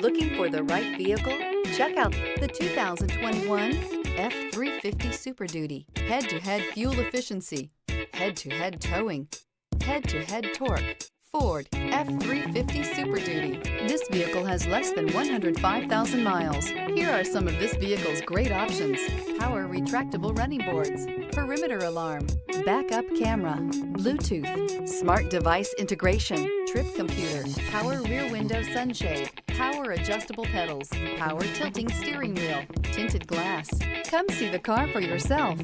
Looking for the right vehicle? Check out the 2021 F-350 Super Duty. Head-to-head fuel efficiency, head-to-head towing, head-to-head torque. Ford F-350 Super Duty. This vehicle has less than 105,000 miles. Here are some of this vehicle's great options: power retractable running boards, perimeter alarm, backup camera, Bluetooth, smart device integration, trip computer, power rear window sunshade, power adjustable pedals, power tilting steering wheel, tinted glass. Come see the car for yourself.